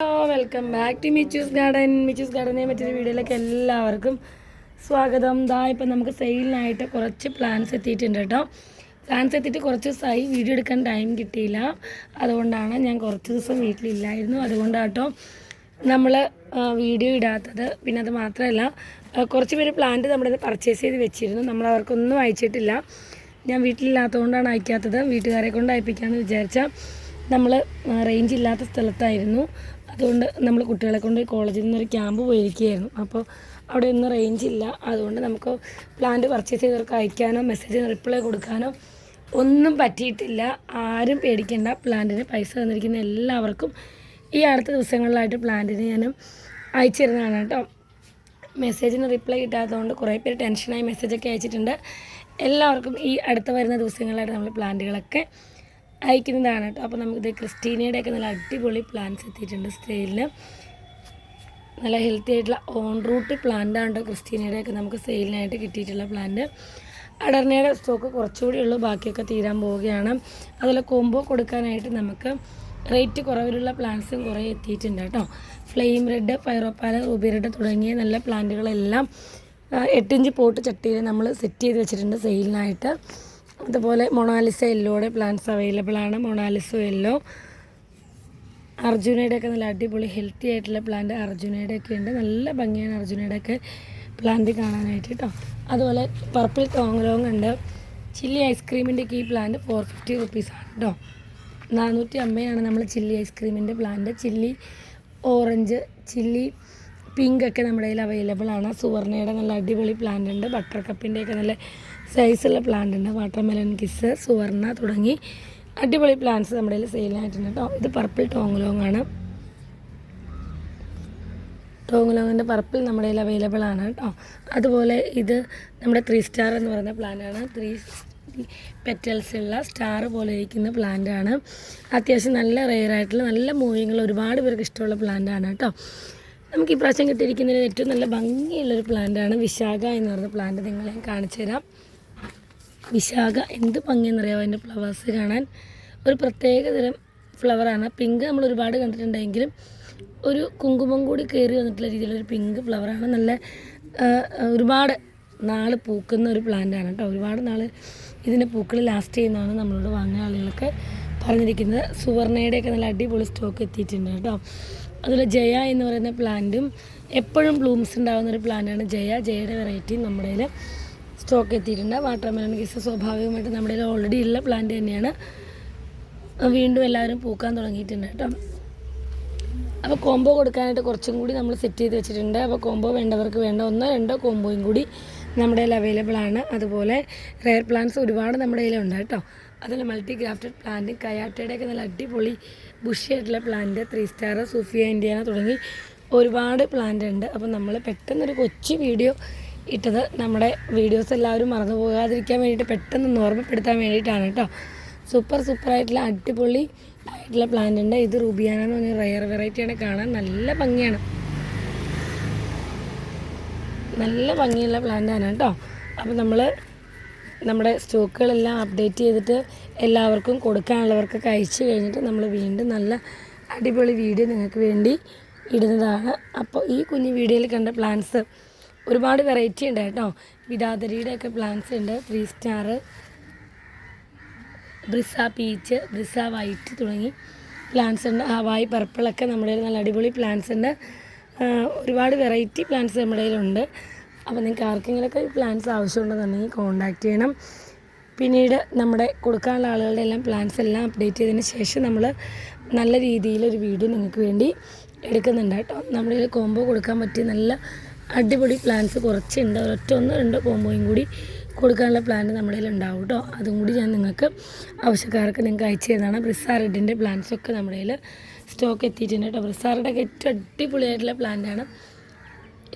Hello welcome back to Michu's ഗാർഡനെ മറ്റൊരു വീഡിയോയിലേക്ക് എല്ലാവർക്കും സ്വാഗതം. ഇപ്പം നമുക്ക് സെയിലിനായിട്ട് കുറച്ച് പ്ലാൻസ് എത്തിയിട്ടുണ്ട് കേട്ടോ. പ്ലാൻസ് എത്തിയിട്ട് കുറച്ച് ദിവസമായി വീഡിയോ എടുക്കാൻ ടൈം കിട്ടിയില്ല. അതുകൊണ്ടാണ് ഞാൻ കുറച്ച് ദിവസം വീട്ടിലില്ലായിരുന്നു. അതുകൊണ്ടാട്ടോ നമ്മൾ വീഡിയോ ഇടാത്തത്. പിന്നെ അത് മാത്രമല്ല, കുറച്ച് പേര് പ്ലാന്റ് നമ്മുടെ പർച്ചേസ് ചെയ്ത് വെച്ചിരുന്നു. നമ്മൾ അവർക്കൊന്നും അയച്ചിട്ടില്ല. ഞാൻ വീട്ടിലില്ലാത്തതുകൊണ്ടാണ് അയക്കാത്തത്. വീട്ടുകാരെ കൊണ്ട് അയപ്പിക്കാമെന്ന് വിചാരിച്ചാൽ നമ്മൾ റേഞ്ച് ഇല്ലാത്ത സ്ഥലത്തായിരുന്നു. അതുകൊണ്ട് നമ്മൾ കുട്ടികളെ കൊണ്ട് കോളേജിൽ നിന്നൊരു ക്യാമ്പ് പോയിരിക്കുകയായിരുന്നു. അപ്പോൾ അവിടെ ഒന്നും റേഞ്ച് ഇല്ല. അതുകൊണ്ട് നമുക്ക് പ്ലാന്റ് പർച്ചേസ് ചെയ്തവർക്ക് അയക്കാനോ മെസ്സേജിന് റിപ്ലൈ കൊടുക്കാനോ ഒന്നും പറ്റിയിട്ടില്ല. ആരും പേടിക്കേണ്ട. പ്ലാന്റിന് പൈസ തന്നിരിക്കുന്ന എല്ലാവർക്കും ഈ അടുത്ത ദിവസങ്ങളിലായിട്ട് പ്ലാന്റിന് ഞാൻ അയച്ചു തരുന്നതാണ് കേട്ടോ. മെസ്സേജിന് റിപ്ലൈ കിട്ടാത്തതുകൊണ്ട് കുറേ പേര് ടെൻഷനായി മെസ്സേജൊക്കെ അയച്ചിട്ടുണ്ട്. എല്ലാവർക്കും ഈ അടുത്ത വരുന്ന ദിവസങ്ങളിലായിട്ട് നമ്മൾ പ്ലാന്റുകളൊക്കെ അയക്കുന്നതാണ് കേട്ടോ. അപ്പോൾ നമുക്കിത് ക്രിസ്റ്റീനയുടെയൊക്കെ നല്ല അടിപൊളി പ്ലാന്റ്സ് എത്തിയിട്ടുണ്ട് സെയിലിന്. നല്ല ഹെൽത്തി ആയിട്ടുള്ള ഓൺ റൂട്ട് പ്ലാന്റാണ് കേട്ടോ ക്രിസ്റ്റീനയുടെയൊക്കെ നമുക്ക് സെയിലിനായിട്ട് കിട്ടിയിട്ടുള്ള പ്ലാന്റ്. അടർനയുടെ സ്റ്റോക്ക് കുറച്ചുകൂടി ഉള്ളൂ, ബാക്കിയൊക്കെ തീരാൻ പോവുകയാണ്. അതുപോലെ കോംബോ കൊടുക്കാനായിട്ട് നമുക്ക് റേറ്റ് കുറവിലുള്ള പ്ലാന്റ്സും കുറേ എത്തിയിട്ടുണ്ട് കേട്ടോ. ഫ്ലെയിം റെഡ്, ഫൈറോപ്പാല, റൂബി റെഡ് തുടങ്ങിയ നല്ല പ്ലാന്റുകളെല്ലാം 8 ഇഞ്ച് പോട്ട് ചട്ടിയിൽ നമ്മൾ സെറ്റ് ചെയ്ത് വെച്ചിട്ടുണ്ട് സെയിലിനായിട്ട്. അതുപോലെ മൊണാലിസ യെല്ലോയുടെ പ്ലാന്റ്സ് അവൈലബിൾ ആണ്. മൊണാലിസ യെല്ലോ, അർജുനയുടെയൊക്കെ നല്ല അടിപൊളി ഹെൽത്തി ആയിട്ടുള്ള പ്ലാന്റ് അർജുനയുടെയൊക്കെ ഉണ്ട്. നല്ല ഭംഗിയാണ് അർജുനയുടെയൊക്കെ പ്ലാന്റ് കാണാനായിട്ട് കേട്ടോ. അതുപോലെ പർപ്പിൾ ടോങ് ഉണ്ട്. ചില്ലി ഐസ്ക്രീമിൻ്റെയൊക്കെ ഈ പ്ലാന്റ് 450 റുപ്പീസാണ് കേട്ടോ. 450 നമ്മൾ ചില്ലി ഐസ്ക്രീമിൻ്റെ plant. Chilli orange, chilli pink ഒക്കെ നമ്മുടെ കയ്യിൽ അവൈലബിൾ ആണ്. സുവർണയുടെ നല്ല അടിപൊളി പ്ലാന്റ് ഉണ്ട്. ബട്ടർ കപ്പിൻ്റെയൊക്കെ നല്ല സൈസുള്ള പ്ലാന്റ് ഉണ്ട്. വാട്ടർമെലൺ കിസ്, സുവർണ തുടങ്ങി അടിപൊളി പ്ലാന്റ്സ് നമ്മുടെ കയ്യിൽ സെയിലായിട്ടുണ്ട് കേട്ടോ. ഇത് പർപ്പിൾ ടോങ് ആണ്. ടോങ് പർപ്പിൾ നമ്മുടെ കയ്യിൽ അവൈലബിൾ ആണ് കേട്ടോ. അതുപോലെ ഇത് നമ്മുടെ 3 സ്റ്റാർ എന്ന് പറയുന്ന പ്ലാന്റാണ്. 3 പെറ്റൽസ് ഉള്ള സ്റ്റാർ പോലെ ഇരിക്കുന്ന പ്ലാന്റാണ്. അത്യാവശ്യം നല്ല റെയർ ആയിട്ടുള്ള നല്ല മൂവിങ്ങുള്ള ഒരുപാട് പേർക്ക് ഇഷ്ടമുള്ള പ്ലാന്റാണ് കേട്ടോ. നമുക്ക് ഈ പ്രാവശ്യം കിട്ടിയിരിക്കുന്നതിന് ഏറ്റവും നല്ല ഭംഗിയുള്ളൊരു പ്ലാന്റാണ് വിശാഖ എന്ന് പറയുന്ന പ്ലാന്റ്. നിങ്ങളെ കാണിച്ചു തരാം. വിശാഖ എന്ത് ഭംഗിയെന്നറിയാമോ അതിൻ്റെ ഫ്ലവേഴ്സ് കാണാൻ. ഒരു പ്രത്യേക തരം ഫ്ലവറാണ്. പിങ്ക് നമ്മൾ ഒരുപാട് കണ്ടിട്ടുണ്ടെങ്കിലും ഒരു കുങ്കുമം കൂടി കയറി വന്നിട്ടുള്ള രീതിയിലൊരു പിങ്ക് ഫ്ലവറാണ്. നല്ല ഒരുപാട് നാൾ പൂക്കുന്ന ഒരു പ്ലാന്റാണ് കേട്ടോ. ഒരുപാട് നാൾ ഇതിൻ്റെ പൂക്കൾ ലാസ്റ്റ് ചെയ്യുന്നതാണ് നമ്മളോട് വാങ്ങുന്ന ആളുകളൊക്കെ പറഞ്ഞിരിക്കുന്നത്. സുവർണയുടെയൊക്കെ നല്ല അടിപൊളി സ്റ്റോക്ക് എത്തിയിട്ടുണ്ട് കേട്ടോ. അതുപോലെ ജയ എന്ന് പറയുന്ന പ്ലാന്റും എപ്പോഴും ബ്ലൂംസ് ഉണ്ടാകുന്നൊരു പ്ലാന്റാണ് ജയ. ജയയുടെ വെറൈറ്റിയും നമ്മുടെ കയ്യിൽ സ്റ്റോക്ക് എത്തിയിട്ടുണ്ട്. വാട്ടർമെലൺ കിസ് സ്വാഭാവികമായിട്ട് നമ്മുടെ കയ്യിൽ ഓൾറെഡി ഉള്ള പ്ലാന്റ് തന്നെയാണ്. വീണ്ടും എല്ലാവരും പൂക്കാൻ തുടങ്ങിയിട്ടുണ്ട് കേട്ടോ. അപ്പോൾ കോംബോ കൊടുക്കാനായിട്ട് കുറച്ചും കൂടി നമ്മൾ സെറ്റ് ചെയ്ത് വെച്ചിട്ടുണ്ട്. അപ്പോൾ കോംബോ വേണ്ടവർക്ക് വേണ്ട 1-2 കോംബോയും കൂടി നമ്മുടെ കയ്യിൽ അവൈലബിൾ ആണ്. അതുപോലെ റെയർ പ്ലാന്റ്സ് ഒരുപാട് നമ്മുടെ കയ്യിലുണ്ട് കേട്ടോ. അതുപോലെ മൾട്ടി ഗ്രാഫ്റ്റഡ് പ്ലാന്റ്, കയാട്ടയുടെയൊക്കെ നല്ല അടിപൊളി ബുഷി ആയിട്ടുള്ള പ്ലാന്റ്, 3 സ്റ്റാർ, സൂഫിയ ഇന്ത്യാന തുടങ്ങി ഒരുപാട് പ്ലാന്റ് ഉണ്ട്. അപ്പോൾ നമ്മൾ പെട്ടെന്നൊരു കൊച്ചു വീഡിയോ ഇട്ടത് നമ്മുടെ വീഡിയോസ് എല്ലാവരും മറന്നു പോകാതിരിക്കാൻ വേണ്ടിയിട്ട് പെട്ടെന്ന് ഓർമ്മപ്പെടുത്താൻ വേണ്ടിയിട്ടാണ് കേട്ടോ. സൂപ്പറായിട്ടുള്ള അടിപൊളി ആയിട്ടുള്ള പ്ലാന്റ് ഉണ്ട്. ഇത് റുബിയാന എന്ന് പറഞ്ഞ റെയർ വെറൈറ്റിയാണ്. കാണാൻ നല്ല ഭംഗിയാണ്. നല്ല ഭംഗിയുള്ള പ്ലാന്റാണ് കേട്ടോ. അപ്പോൾ നമ്മൾ നമ്മുടെ സ്റ്റോക്കുകളെല്ലാം അപ്ഡേറ്റ് ചെയ്തിട്ട് എല്ലാവർക്കും കൊടുക്കാനുള്ളവർക്കൊക്കെ അയച്ചു കഴിഞ്ഞിട്ട് നമ്മൾ വീണ്ടും നല്ല അടിപൊളി വീഡിയോ നിങ്ങൾക്ക് വേണ്ടി ഇടുന്നതാണ്. അപ്പോൾ ഈ കുഞ്ഞു വീഡിയോയിൽ കണ്ട പ്ലാന്റ്സ് ഒരുപാട് വെറൈറ്റി ഉണ്ട് കേട്ടോ. വിദാതരിയുടെയൊക്കെ പ്ലാന്റ്സ് ഉണ്ട്. 3 സ്റ്റാർ, ബ്രിസ പീച്ച്, ബ്രിസ വൈറ്റ് തുടങ്ങി പ്ലാന്റ്സ് ഉണ്ട്. ഹവായി പർപ്പിളൊക്കെ നമ്മുടെ കയ്യിൽ നല്ല അടിപൊളി പ്ലാന്റ്സ് ഉണ്ട്. ഒരുപാട് വെറൈറ്റി പ്ലാന്റ്സ് നമ്മുടെ കയ്യിലുണ്ട്. അപ്പോൾ നിങ്ങൾക്ക് ആർക്കെങ്കിലുമൊക്കെ ഈ പ്ലാന്റ്സ് ആവശ്യമുണ്ടെന്നുണ്ടെങ്കിൽ കോൺടാക്റ്റ് ചെയ്യണം. പിന്നീട് നമ്മുടെ കൊടുക്കാനുള്ള ആളുകളുടെ എല്ലാം പ്ലാന്റ്സ് എല്ലാം അപ്ഡേറ്റ് ചെയ്തതിന് ശേഷം നമ്മൾ നല്ല രീതിയിലൊരു വീഡിയോ നിങ്ങൾക്ക് വേണ്ടി എടുക്കുന്നുണ്ട് കേട്ടോ. നമ്മുടെ കയ്യിൽ കോംബോ കൊടുക്കാൻ പറ്റിയ നല്ല അടിപൊളി പ്ലാന്റ്സ് കുറച്ചുണ്ട്. 1-2 കോംബോയും കൂടി കൊടുക്കാനുള്ള പ്ലാന്റ് നമ്മുടെ കയ്യിൽ ഉണ്ടാവും കേട്ടോ. അതും കൂടി ഞാൻ നിങ്ങൾക്ക് ആവശ്യക്കാർക്ക് നിങ്ങൾക്ക് അയച്ചു തരുന്നതാണ്. ബ്രിസ റെഡിൻ്റെ പ്ലാന്റ്സൊക്കെ നമ്മുടെ കയ്യിൽ സ്റ്റോക്ക് എത്തിയിട്ടുണ്ട് കേട്ടോ. ബ്രിസ റെഡൊക്കെ ഏറ്റവും അടിപൊളിയായിട്ടുള്ള പ്ലാന്റാണ്.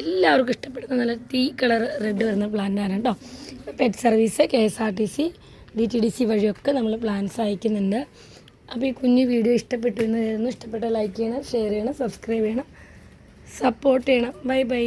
എല്ലാവർക്കും ഇഷ്ടപ്പെടുന്ന നല്ല കളർ റെഡ് വരുന്ന പ്ലാന്റാണ് കേട്ടോ. പെറ്റ് സർവീസ്, KSRTC, DTDC വഴിയൊക്കെ നമ്മൾ പ്ലാന്റ്സ് അയക്കുന്നുണ്ട്. അപ്പോൾ ഈ കുഞ്ഞു വീഡിയോ ഇഷ്ടപ്പെട്ടു എന്ന് കരുതുന്നു. ഇഷ്ടപ്പെട്ട ലൈക്ക് ചെയ്യണം, ഷെയർ ചെയ്യണം, സബ്സ്ക്രൈബ് ചെയ്യണം, സപ്പോർട്ട് ചെയ്യണം. ബൈ.